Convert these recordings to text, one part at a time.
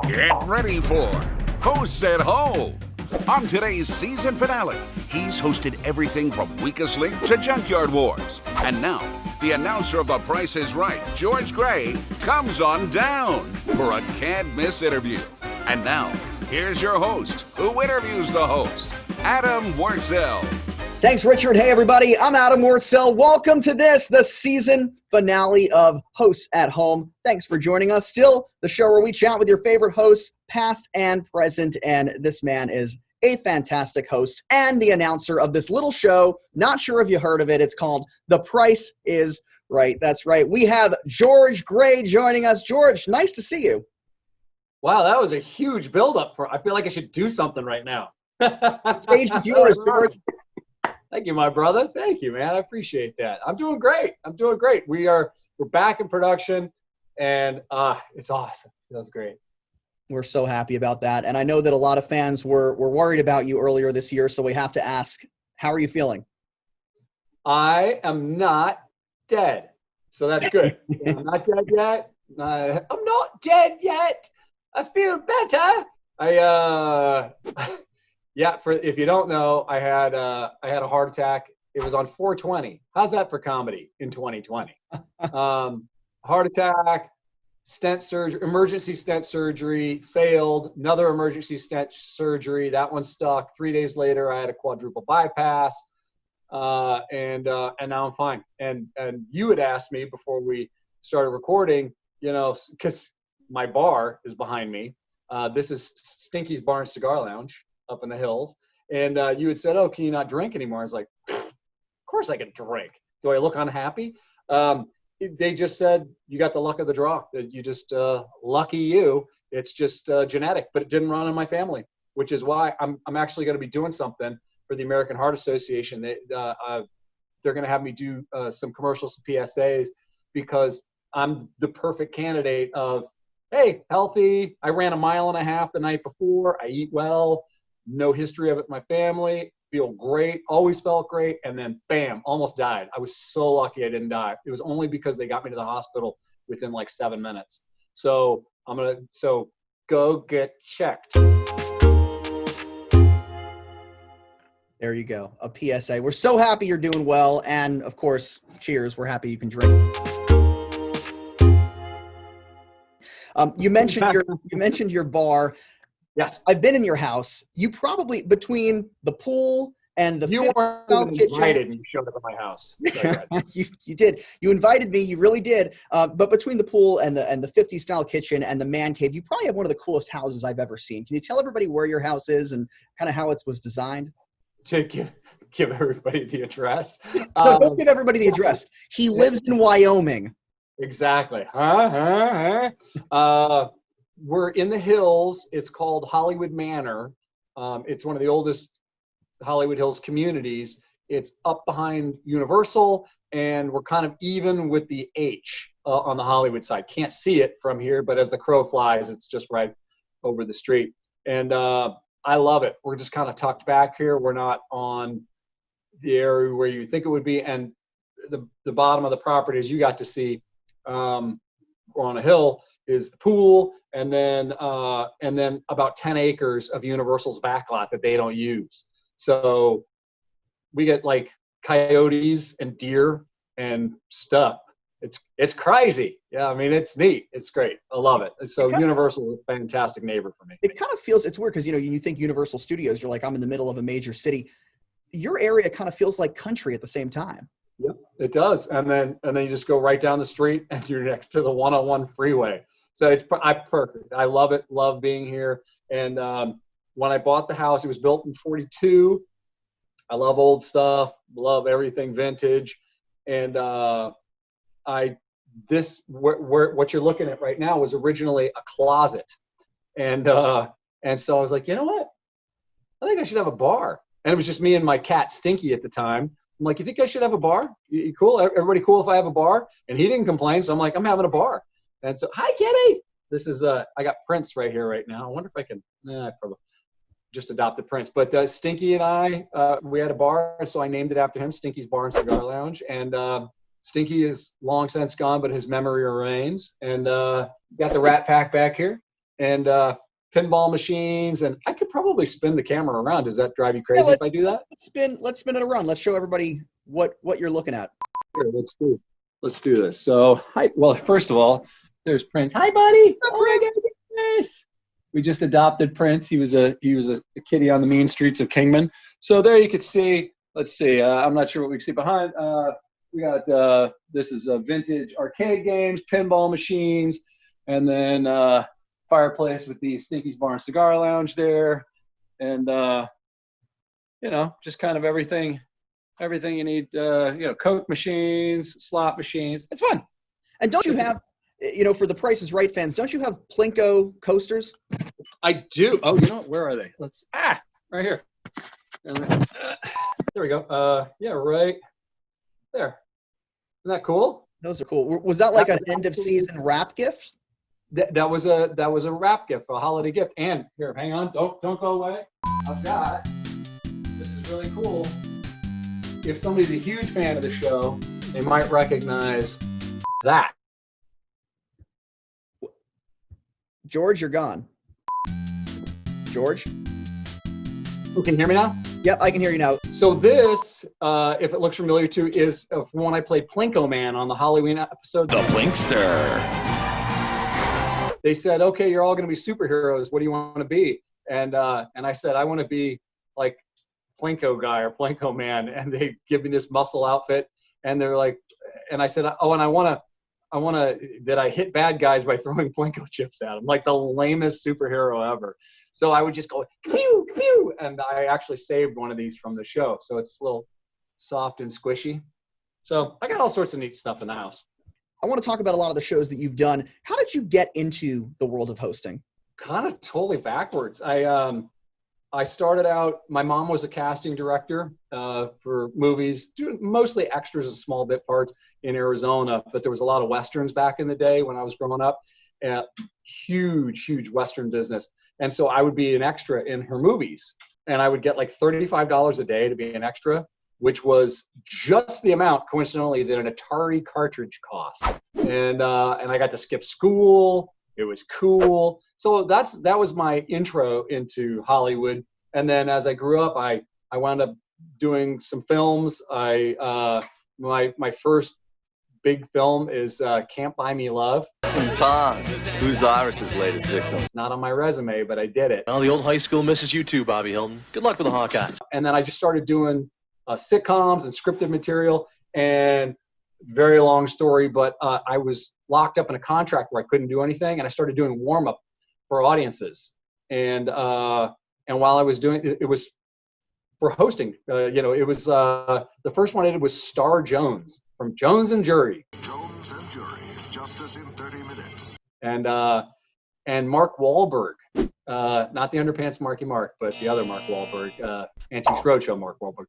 Get ready for Hosts at Home. On today's season finale, he's hosted everything from Weakest Link to Junkyard Wars. And now, the announcer of The Price is Right, George Gray, comes on down for a can't-miss interview. And now, here's your host, who interviews the host, Adam Wurtzel. Thanks, Richard. Hey, everybody. I'm Adam Wurtzel. Welcome to the season finale of Hosts at Home. Thanks for joining us. Still, the show where we chat with your favorite hosts, past and present. And this man is a fantastic host and the announcer of this little show. Not sure if you heard of it. It's called The Price is Right. That's right. We have George Gray joining us. George, nice to see you. Wow, that was a huge buildup. I feel like I should do something right now. Stage is yours, George. Thank you, my brother. Thank you, man. I appreciate that. I'm doing great. We're back in production, and it's awesome. It was great. We're so happy about that. And I know that a lot of fans were worried about you earlier this year, so we have to ask, how are you feeling? I am not dead, so that's good. I'm not dead yet. I'm not dead yet. I feel better. Yeah, if you don't know, I had a heart attack. It was on 4/20. How's that for comedy in 2020? Heart attack, stent surgery, emergency stent surgery, failed. Another emergency stent surgery. That one stuck. 3 days later, I had a quadruple bypass, and now I'm fine. And you had asked me before we started recording, because my bar is behind me. This is Stinky's Bar and Cigar Lounge up in the hills. And you had said, oh, can you not drink anymore? I was like, of course I can drink. Do I look unhappy? They just said, you got the luck of the draw. You just, lucky you. It's just genetic, but it didn't run in my family, which is why I'm actually going to be doing something for the American Heart Association. They're going to have me do some commercials, PSAs, because I'm the perfect candidate of, hey, healthy. I ran 1.5 miles the night before. I eat well. No history of it in my family. Feel great. Always felt great. And then, bam, almost died. I was so lucky I didn't die. It was only because they got me to the hospital within like 7 minutes. So go get checked. There you go. A PSA. We're so happy you're doing well. And of course, cheers. We're happy you can drink. You mentioned your bar. Yes. I've been in your house. You probably, between the pool and the you weren't even invited and you showed up at my house. You did. You invited me. You really did. But between the pool and the 50s style kitchen and the man cave, you probably have one of the coolest houses I've ever seen. Can you tell everybody where your house is and kind of how it was designed? To give everybody the address. No, don't give everybody the address. He lives in Wyoming. Exactly. We're in the hills. It's called Hollywood Manor. It's one of the oldest Hollywood Hills communities. It's up behind Universal, and we're kind of even with the H on the Hollywood side. Can't see it from here, but as the crow flies, it's just right over the street. And I love it. We're just kind of tucked back here. We're not on the area where you think it would be. And the bottom of the property, as you got to see, on a hill, is the pool, and then about 10 acres of Universal's backlot that they don't use. So we get like coyotes and deer and stuff. It's crazy. Yeah, I mean, it's neat. It's great. I love it. So Universal is a fantastic neighbor for me. It kind of feels, it's weird because, you think Universal Studios, you're like, I'm in the middle of a major city. Your area kind of feels like country at the same time. Yep, it does. And then you just go right down the street and you're next to the 101 freeway. So it's perfect. I love it. Love being here. And when I bought the house, it was built in 42. I love old stuff. Love everything vintage. And what you're looking at right now was originally a closet. And so I was like, you know what? I think I should have a bar. And it was just me and my cat Stinky at the time. I'm like, you think I should have a bar? You cool? Everybody cool if I have a bar? And he didn't complain. So I'm like, I'm having a bar. And so, hi, Kitty. This is, I got Prince right here right now. I wonder if I can, I probably just adopted Prince. But Stinky and I, we had a bar. So I named it after him, Stinky's Bar and Cigar Lounge. And Stinky is long since gone, but his memory remains. And got the Rat Pack back here. and pinball machines, and I could probably spin the camera around. Does that drive you crazy if I do that? Let's spin it around. Let's show everybody what you're looking at. Sure, let's do this. So, hi. Well, first of all, there's Prince. Hi, buddy. Hi, Oh my Prince. goodness. We just adopted Prince. He was a kitty on the mean streets of Kingman. So there you could see. Let's see. I'm not sure what we can see behind. We got this is vintage arcade games, pinball machines, and then fireplace with the Stinky's Bar and Cigar Lounge there, and just kind of everything you need. Coke machines, slot machines. It's fun. And don't you have, for the Price is Right fans, don't you have Plinko coasters? I do. Oh, where are they? Right here. There we go. Yeah, right there. Isn't that cool? Those are cool. Was that like an end of season wrap gift? That was a wrap gift, a holiday gift. And here, hang on, don't go away. I've got. This is really cool. If somebody's a huge fan of the show, they might recognize that. George, you're gone. George? Oh, can you hear me now? Yep, I can hear you now. So this, if it looks familiar to, is when I played Plinko Man on the Halloween episode. The Plinkster. They said, okay, you're all going to be superheroes. What do you want to be? And I said, I want to be like Plinko guy or Plinko Man. And they give me this muscle outfit. And they're like, and I said, oh, and I want to, that I hit bad guys by throwing Plinko chips at them, like the lamest superhero ever. So I would just go, pew, pew, and I actually saved one of these from the show. So it's a little soft and squishy. So I got all sorts of neat stuff in the house. I want to talk about a lot of the shows that you've done. How did you get into the world of hosting? Kind of totally backwards. I started out, my mom was a casting director for movies, doing mostly extras and small bit parts in Arizona, but there was a lot of Westerns back in the day when I was growing up. Huge Western business. And so I would be an extra in her movies, and I would get like $35 a day to be an extra, which was just the amount, coincidentally, that an Atari cartridge cost. And I got to skip school. It was cool. So that was my intro into Hollywood. And then as I grew up, I wound up doing some films. My first big film is Can't Buy Me Love. Tom, who's Iris's latest victim? It's not on my resume, but I did it. Well, the old high school misses you too, Bobby Hilton. Good luck with the Hawkeyes. And then I just started doing sitcoms and scripted material. And very long story, but I was locked up in a contract where I couldn't do anything, and I started doing warm-up for audiences. And while I was doing it, it was for hosting. It was the first one I did was Star Jones from Jones and Jury. Jones and Jury, justice in 30 minutes. And Mark Wahlberg, not the Underpants Marky Mark, but the other Mark Wahlberg, Antiques Roadshow Mark Wahlberg.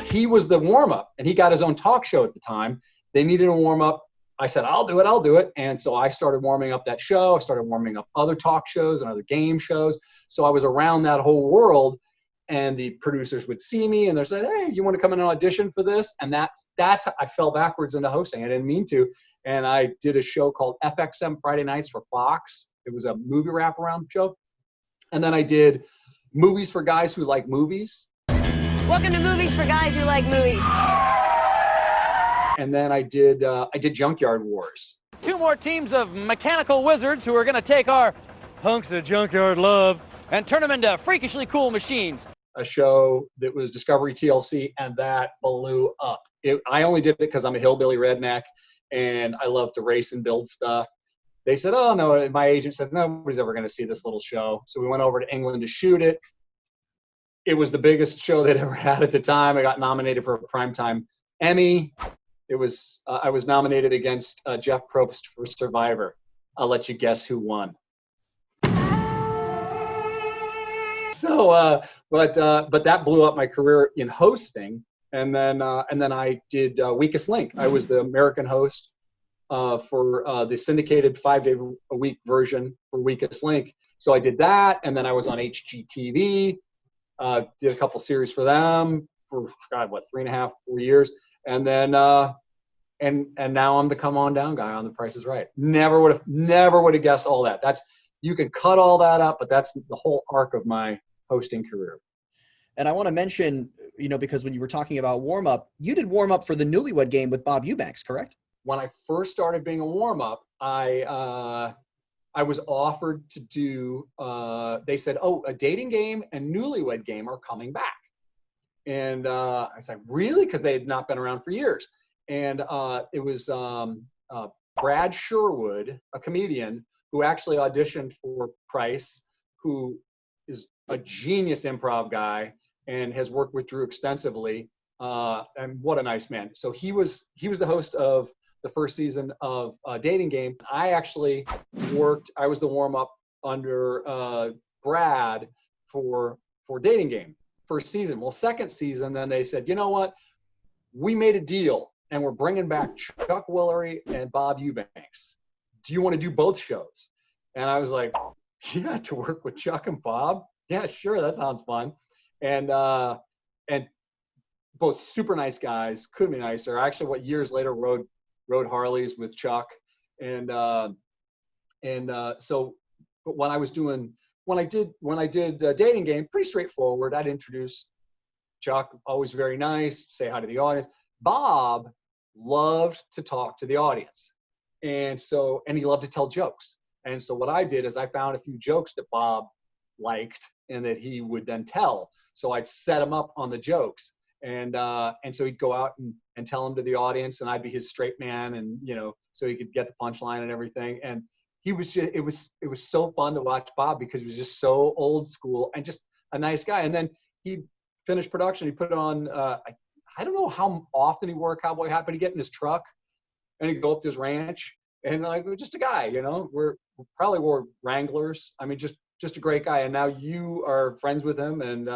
He was the warm-up, and he got his own talk show at the time. They needed a warm-up. I said, I'll do it. And so I started warming up that show. I started warming up other talk shows and other game shows. So I was around that whole world, and the producers would see me, and they're saying, hey, you want to come in and audition for this? And that's how I fell backwards into hosting. I didn't mean to. And I did a show called FXM Friday Nights for Fox. It was a movie wraparound show. And then I did Movies for Guys Who Like Movies. Welcome to Movies for Guys Who Like Movies. And then I did Junkyard Wars. Two more teams of mechanical wizards who are going to take our hunks of junkyard love and turn them into freakishly cool machines. A show that was Discovery TLC, and that blew up. I only did it because I'm a hillbilly redneck, and I love to race and build stuff. They said, oh, no, my agent said, nobody's ever going to see this little show. So we went over to England to shoot it. It was the biggest show they'd ever had at the time. I got nominated for a Primetime Emmy. I was nominated against Jeff Probst for Survivor. I'll let you guess who won. So, but that blew up my career in hosting. And then I did Weakest Link. I was the American host for the syndicated 5-day-a-week version for Weakest Link. So I did that, and then I was on HGTV. Did a couple series for them for 3.5, 4 years, and then and now I'm the come on down guy on The Price is Right. Never would have guessed all that. You can cut all that up, but that's the whole arc of my hosting career. And I want to mention, because when you were talking about warm up, you did warm up for the Newlywed Game with Bob Eubanks, correct? When I first started being a warm up, I was offered to do. They said, "Oh, a Dating Game and Newlywed Game are coming back," and I said, "Really?" Because they had not been around for years. And it was Brad Sherwood, a comedian who actually auditioned for Price, who is a genius improv guy and has worked with Drew extensively. And what a nice man. So he was the host of the first season of Dating Game. I actually I was the warm up under Brad for Dating Game first season. Well, second season, then they said, you know what? We made a deal and we're bringing back Chuck Woolery and Bob Eubanks. Do you want to do both shows? And I was like, yeah, to work with Chuck and Bob? Yeah, sure. That sounds fun. And both super nice guys, couldn't be nicer. Actually, years later rode Harleys with Chuck. So, but when I did Dating Game, pretty straightforward. I'd introduce Chuck, always very nice, say hi to the audience. Bob loved to talk to the audience. And he loved to tell jokes. And so what I did is I found a few jokes that Bob liked and that he would then tell. So I'd set him up on the jokes. And so he'd go out and tell them to the audience, and I'd be his straight man, and so he could get the punchline and everything. And it was so fun to watch Bob because he was just so old school and just a nice guy. And then he finished production. He put it on. I don't know how often he wore a cowboy hat, but he'd get in his truck and he'd go up to his ranch, and just a guy. We probably wore Wranglers. I mean, just a great guy. And now you are friends with him. And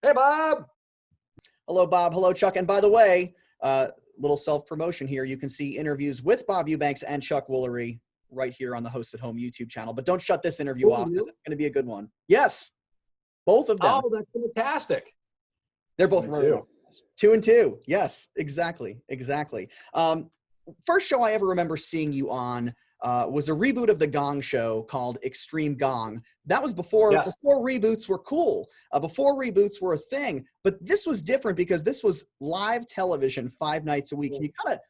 hey, Bob. Hello, Bob. Hello, Chuck. And by the way, little self-promotion here. You can see interviews with Bob Eubanks and Chuck Woolery right here on the Host at Home YouTube channel. But don't shut this interview off. It's going to be a good one. Yes, both of them. Oh, that's fantastic. They're both really 2 and 2. Yes, exactly. First show I ever remember seeing you on was a reboot of the Gong show called Extreme Gong. That was before reboots were cool, before reboots were a thing. But this was different because this was live television 5 nights a week. Can you kind of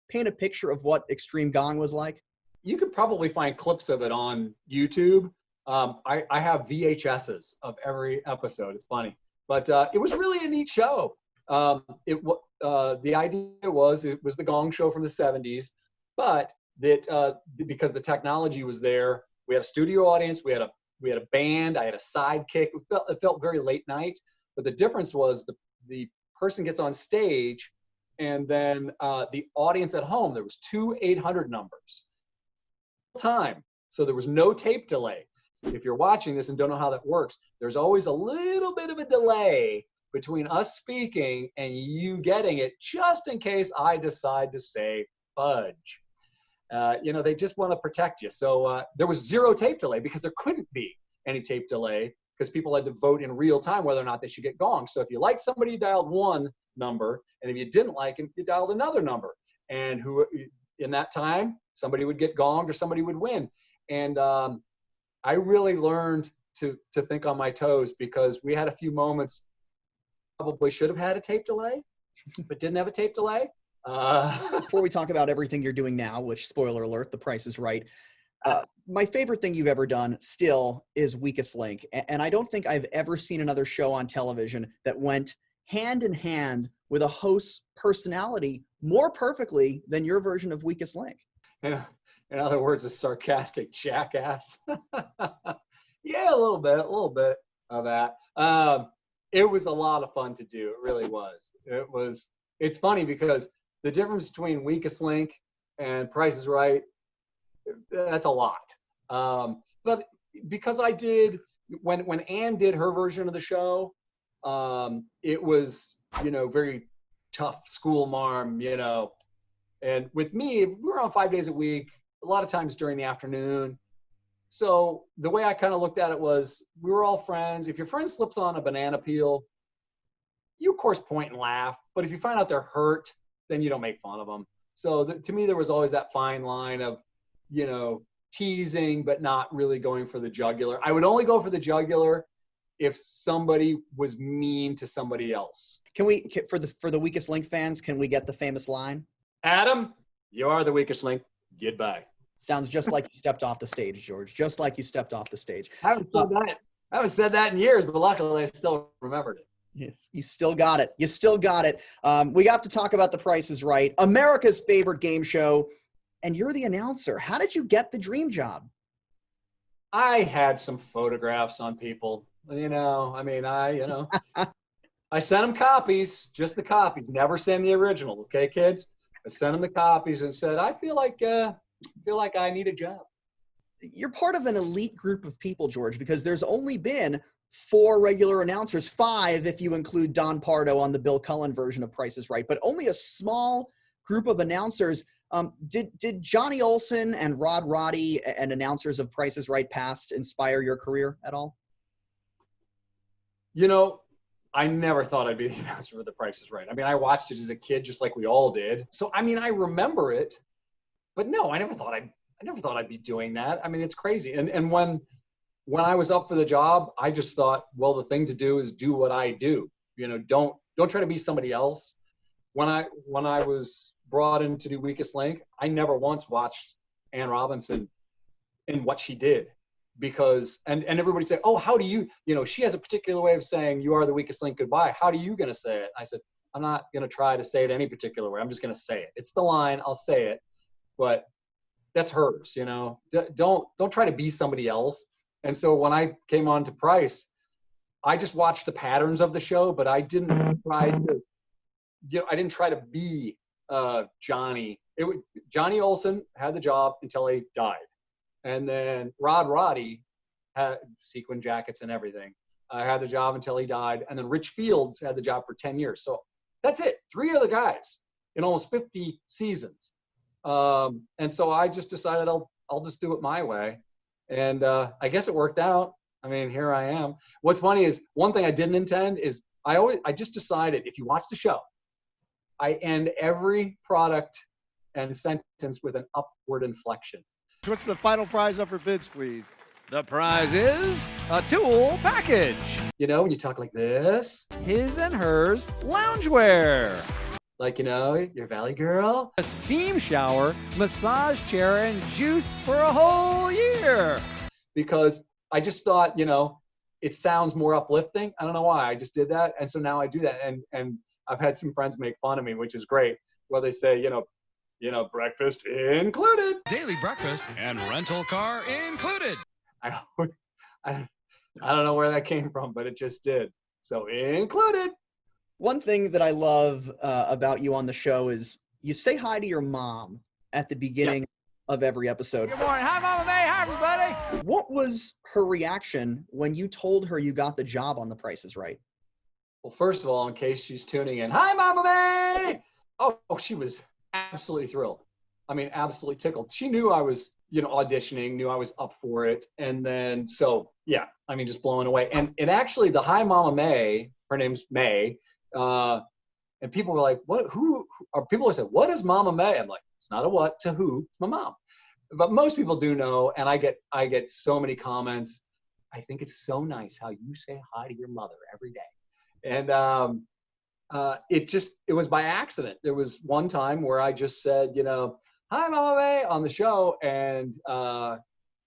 paint a picture of what Extreme Gong was like? You could probably find clips of it on YouTube. I have VHSs of every episode. It's funny. But it was really a neat show. The idea was it was the Gong show from the 70s, but that because the technology was there, we had a studio audience, we had a band, I had a sidekick. It felt very late night, but the difference was the person gets on stage, and then the audience at home, there was 2 800 numbers time, so there was no tape delay. If you're watching this and don't know how that works, there's always a little bit of a delay between us speaking and you getting it, just in case I decide to say fudge. They just want to protect you. So there was 0 tape delay because there couldn't be any tape delay because people had to vote in real time whether or not they should get gonged. So if you liked somebody, you dialed one number, and if you didn't like him, you dialed another number. And in that time, somebody would get gonged or somebody would win. And I really learned to think on my toes because we had a few moments probably should have had a tape delay, but didn't have a tape delay. Before we talk about everything you're doing now, which, spoiler alert, The Price is Right, my favorite thing you've ever done still is Weakest Link. And I don't think I've ever seen another show on television that went hand in hand with a host's personality more perfectly than your version of Weakest Link. In other words, a sarcastic jackass. Yeah, a little bit of that. It was a lot of fun to do. It really was. It's funny because the difference between Weakest Link and Price is Right, that's a lot. But because I did, when Ann did her version of the show, it was, very tough school marm, and with me, we were on 5 days a week, a lot of times during the afternoon. So the way I kind of looked at it was we were all friends. If your friend slips on a banana peel, you of course point and laugh, but if you find out they're hurt, then you don't make fun of them. So to me, there was always that fine line of, teasing, but not really going for the jugular. I would only go for the jugular if somebody was mean to somebody else. Can we, for the weakest link fans, can we get the famous line? Adam, you are the weakest link. Goodbye. Sounds just like you stepped off the stage, George. Just like you stepped off the stage. I haven't said that in years, but luckily I still remembered it. Yes, you still got it. You still got it. We have to talk about The Price is Right, America's favorite game show, and you're the announcer. How did you get the dream job? I had some photographs on people. I sent them copies, just the copies. Never send the original, okay, kids? I sent them the copies and said, I feel like I need a job. You're part of an elite group of people, George, because there's only been 4 regular announcers, 5 if you include Don Pardo on the Bill Cullen version of Price is Right, but only a small group of announcers. Did Johnny Olson and Rod Roddy and announcers of Price is Right past inspire your career at all? I never thought I'd be the announcer for The Price is Right. I watched it as a kid, just like we all did. So, I remember it, but no, I never thought I'd be doing that. It's crazy. And when I was up for the job, I just thought, well, the thing to do is do what I do. Don't try to be somebody else. When I was brought in to do Weakest Link, I never once watched Ann Robinson in what she did, because and everybody said, oh, how do you, she has a particular way of saying you are the weakest link, goodbye. How do you gonna say it? I said, I'm not gonna try to say it any particular way. I'm just gonna say it. It's the line, I'll say it, but that's hers. Don't try to be somebody else. And so when I came on to Price, I just watched the patterns of the show, but I didn't try to be Johnny. Johnny Olson had the job until he died. And then Rod Roddy had sequin jackets and everything. Had the job until he died. And then Rich Fields had the job for 10 years. So that's it. 3 other guys in almost 50 seasons. And so I just decided I'll just do it my way. And I guess it worked out. Here I am. What's funny is, one thing I didn't intend is I just decided, if you watch the show, I end every product and sentence with an upward inflection. What's the final prize up for bids, please? The prize is a tool package. When you talk like this. His and hers loungewear. Like, your Valley Girl. A steam shower, massage chair, and juice for a whole year. Because I just thought, it sounds more uplifting. I don't know why. I just did that. And so now I do that. And I've had some friends make fun of me, which is great, where they say, breakfast included. Daily breakfast and rental car included. I don't know where that came from, but it just did. So included. One thing that I love about you on the show is you say hi to your mom at the beginning of every episode. Good morning. Hi, Mama May. Hi, everybody. What was her reaction when you told her you got the job on The Price is Right? Well, first of all, in case she's tuning in, hi, Mama May. Oh, she was absolutely thrilled. Absolutely tickled. She knew I was, auditioning, knew I was up for it. And then, so yeah, just blown away. And actually, the Hi Mama May, her name's May. And people were like, people said, what is Mama May? I'm like, it's not a what, it's a who, it's my mom. But most people do know. And I get so many comments. I think it's so nice how you say hi to your mother every day. And, it was by accident. There was one time where I just said, hi, Mama May, on the show. And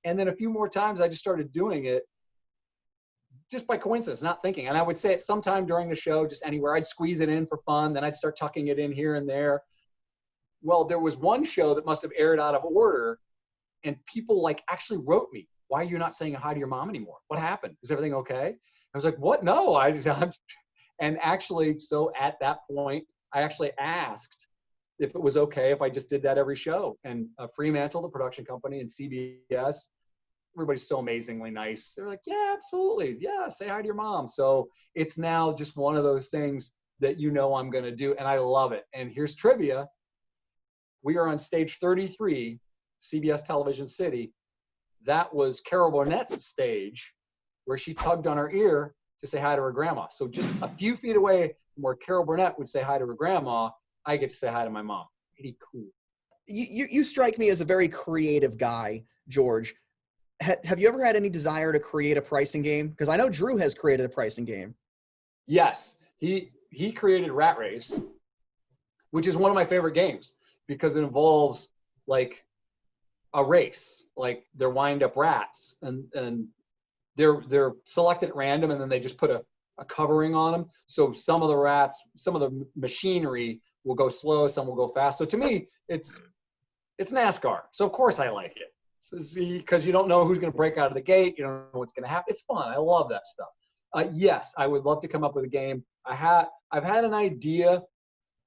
then a few more times I just started doing it just by coincidence, not thinking. And I would say it sometime during the show, just anywhere. I'd squeeze it in for fun. Then I'd start tucking it in here and there. Well, there was one show that must have aired out of order, and people actually wrote me, why are you not saying hi to your mom anymore? What happened? Is everything okay? I was like, what? No, and actually, so at that point, I actually asked if it was okay if I just did that every show. And Fremantle, the production company, and CBS, everybody's so amazingly nice. They're like, yeah, absolutely. Yeah, say hi to your mom. So it's now just one of those things that I'm going to do, and I love it. And here's trivia. We are on stage 33, CBS Television City. That was Carol Burnett's stage, where she tugged on her ear to say hi to her grandma. So just a few feet away from where Carol Burnett would say hi to her grandma, I get to say hi to my mom. Pretty cool. You strike me as a very creative guy, George. Have you ever had any desire to create a pricing game? Because I know Drew has created a pricing game. Yes, he created Rat Race, which is one of my favorite games because it involves like a race. Like they're wind up rats and they're selected at random, and then they just put a covering on them. So some of the rats, some of the machinery will go slow, some will go fast. So to me, it's NASCAR. So of course I like it. Because you don't know who's going to break out of the gate. You don't know what's going to happen. It's fun. I love that stuff. Yes, I would love to come up with a game. I've had an idea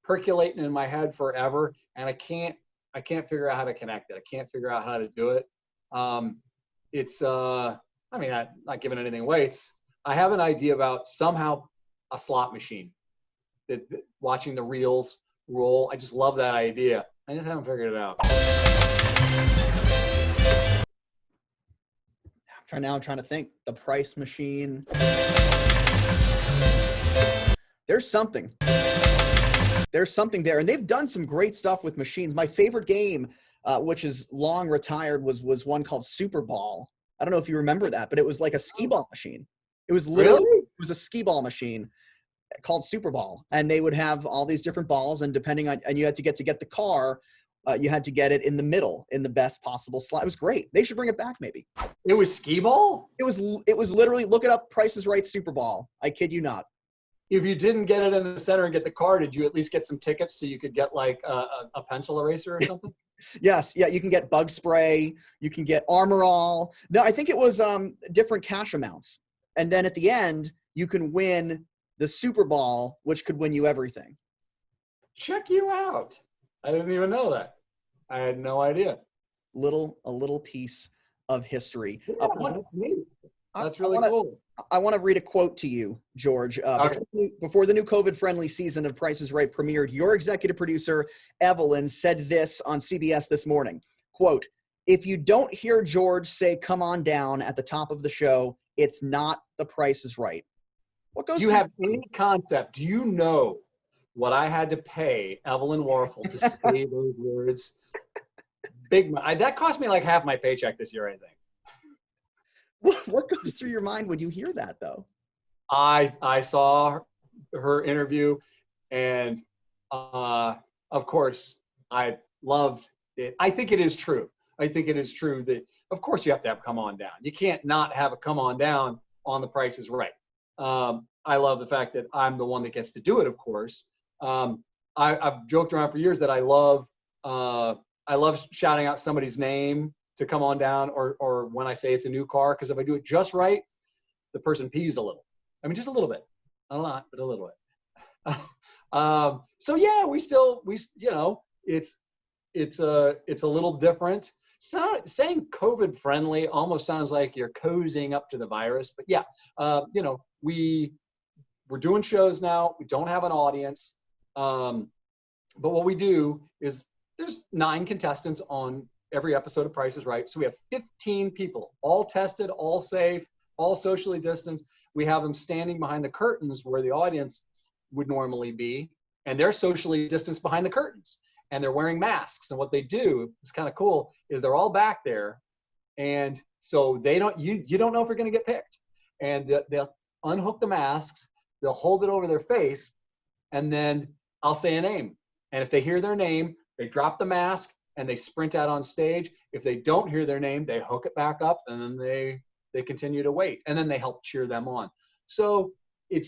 percolating in my head forever, and I can't figure out how to connect it. I can't figure out how to do it. I'm not giving anything away. I have an idea about somehow a slot machine. Watching the reels roll. I just love that idea. I just haven't figured it out. I'm trying to think. The price machine. There's something there, and they've done some great stuff with machines. My favorite game, which is long retired, was one called Super Ball. I don't know if you remember that, but it was like a skee ball machine. It was literally Really? It was a skee ball machine called Super Ball, and they would have all these different balls, and and you had to get the car. You had to get it in the middle, in the best possible slot. It was great. They should bring it back, maybe. It was skee ball? It was literally, look it up, Price is Right Super Ball. I kid you not. If you didn't get it in the center and get the car, did you at least get some tickets so you could get like a pencil eraser or something? Yes. Yeah. You can get bug spray. You can get Armor All. No, I think it was different cash amounts. And then at the end, you can win the Super Ball, which could win you everything. Check you out. I didn't even know that. I had no idea. A little piece of history. Yeah, that's neat. That's really cool. I want to read a quote to you, George. Before the new COVID-friendly season of Price is Right premiered, your executive producer, Evelyn, said this on CBS this morning. Quote, "If you don't hear George say, 'come on down' at the top of the show, it's not The Price is Right." What goes? Do you have any concept? Do you know what I had to pay Evelyn Warfel to say those words? That cost me like half my paycheck this year, I think. What goes through your mind when you hear that, though? I saw her interview, and of course, I loved it. I think it is true. I think it is true that, of course, you have to have come on down. You can't not have a come on down on The Price is Right. I love the fact that I'm the one that gets to do it, of course. I've joked around for years that I love shouting out somebody's name to come on down, or when I say it's a new car, because if I do it just right, the person pees a little. I mean, just a little bit, not a lot, but a little bit. So yeah, it's a little different. Saying COVID friendly almost sounds like you're cozying up to the virus, but yeah, we're doing shows now. We don't have an audience, but what we do is there's 9 contestants on every episode of Price is Right. So we have 15 people, all tested, all safe, all socially distanced. We have them standing behind the curtains where the audience would normally be, and they're socially distanced behind the curtains, and they're wearing masks. And what they do, it's kind of cool, is they're all back there, and so you don't know if you're going to get picked. And they'll unhook the masks, they'll hold it over their face, and then I'll say a name. And if they hear their name, they drop the mask and they sprint out on stage. If they don't hear their name, they hook it back up, and then they continue to wait, and then they help cheer them on. So you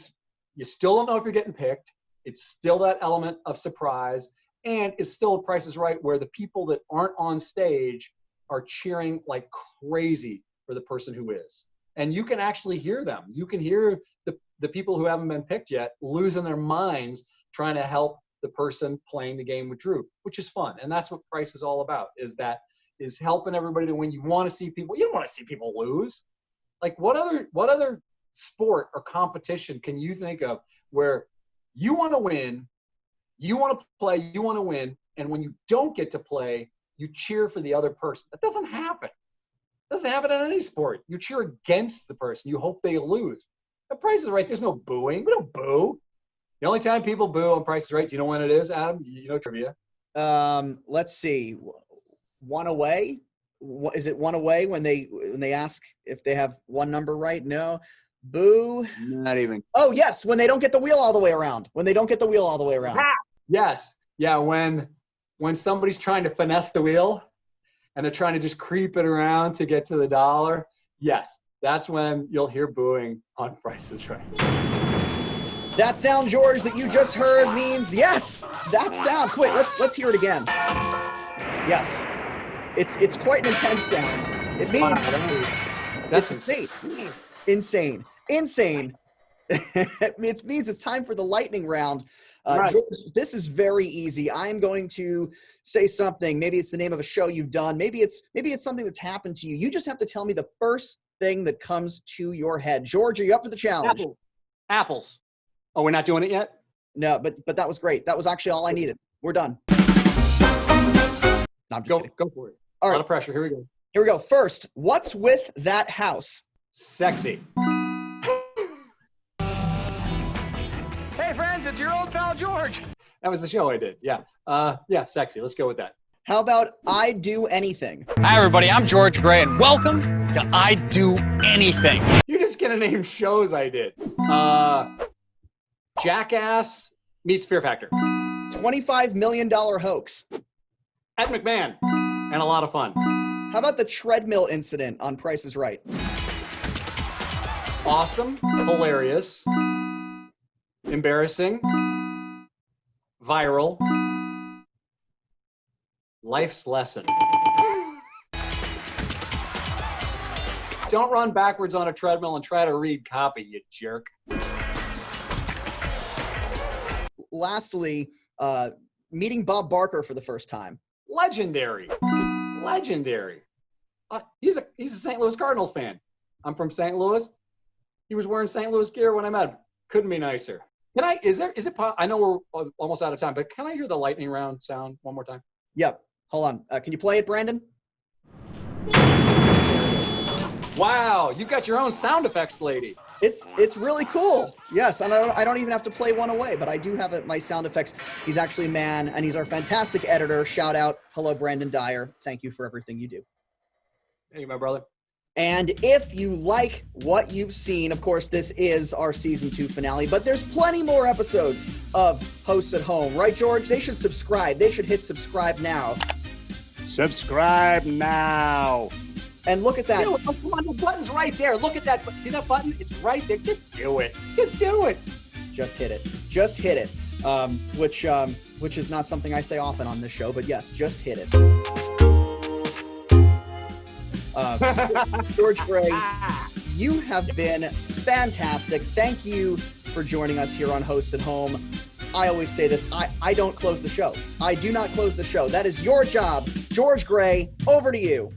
still don't know if you're getting picked. It's still that element of surprise, and it's still Price is Right, where the people that aren't on stage are cheering like crazy for the person who is. And you can actually hear them. You can hear the people who haven't been picked yet losing their minds trying to help the person playing the game with Drew, which is fun. And that's what Price is all about, is helping everybody to win. You want to see people, you don't want to see people lose. Like what other sport or competition can you think of where you want to win, you want to play, you want to win, and when you don't get to play, you cheer for the other person? That doesn't happen. It doesn't happen in any sport. You cheer against the person. You hope they lose. The Price is Right, there's no booing. We don't boo. The only time people boo on Price is Right, do you know when it is, Adam? You know trivia. Let's see. One away. Is it one away when they ask if they have one number right? No. Boo. Not even. Oh, yes. When they don't get the wheel all the way around. Yes. Yeah. When somebody's trying to finesse the wheel and they're trying to just creep it around to get to the dollar. Yes. That's when you'll hear booing on Price is Right. That sound, George, that you just heard means yes. That sound. Wait, let's hear it again. Yes. It's quite an intense sound. It means That's insane. It means it's time for the lightning round. Right. George, this is very easy. I'm going to say something. Maybe it's the name of a show you've done. Maybe it's something that's happened to you. You just have to tell me the first thing that comes to your head. George, are you up for the challenge? Apples. Oh, we're not doing it yet? No, but that was great. That was actually all I needed. We're done. No, I'm just kidding. Go for it. All right. A lot of pressure. Here we go. Here we go. First, what's with that house? Sexy. Hey, friends, it's your old pal George. That was the show I did. Yeah. Yeah, sexy. Let's go with that. How about I Do Anything? Hi, everybody. I'm George Gray, and welcome to I Do Anything. You're just going to name shows I did. Jackass meets Fear Factor. $25 million hoax. Ed McMahon. And a lot of fun. How about the treadmill incident on Price is Right? Awesome. Hilarious. Embarrassing. Viral. Life's lesson. Don't run backwards on a treadmill and try to read copy, you jerk. Lastly, meeting Bob Barker for the first time. Legendary. He's a St. Louis Cardinals fan. I'm from St. Louis. He was wearing St. Louis gear when I met him. Couldn't be nicer. I know we're almost out of time, but can I hear the lightning round sound one more time? Yep. Hold on. Can you play it, Brandon? Wow, you've got your own sound effects lady. It's really cool. Yes, and I don't even have to play one away, but I do have my sound effects. He's actually a man, and he's our fantastic editor. Shout out. Hello, Brandon Dyer. Thank you for everything you do. Thank you, my brother. And if you like what you've seen, of course, this is our season 2 finale, but there's plenty more episodes of Hosts at Home. Right, George? They should subscribe. They should hit subscribe now. Subscribe now. And look at that. Come on, the button's right there. Look at that. See that button? It's right there. Just do it. Just do it. Just hit it. Just hit it. Which is not something I say often on this show, but yes, just hit it. George Gray, you have been fantastic. Thank you for joining us here on Hosts at Home. I always say this, I don't close the show. I do not close the show. That is your job. George Gray, over to you.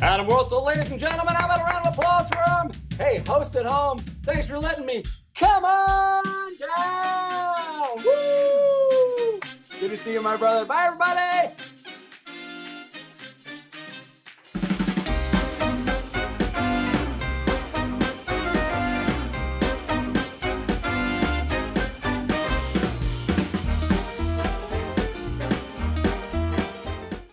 Adam Wurtzel, ladies and gentlemen, how about a round of applause for him? Hey, Hosts at Home, thanks for letting me come on down. Woo! Good to see you, my brother. Bye, everybody.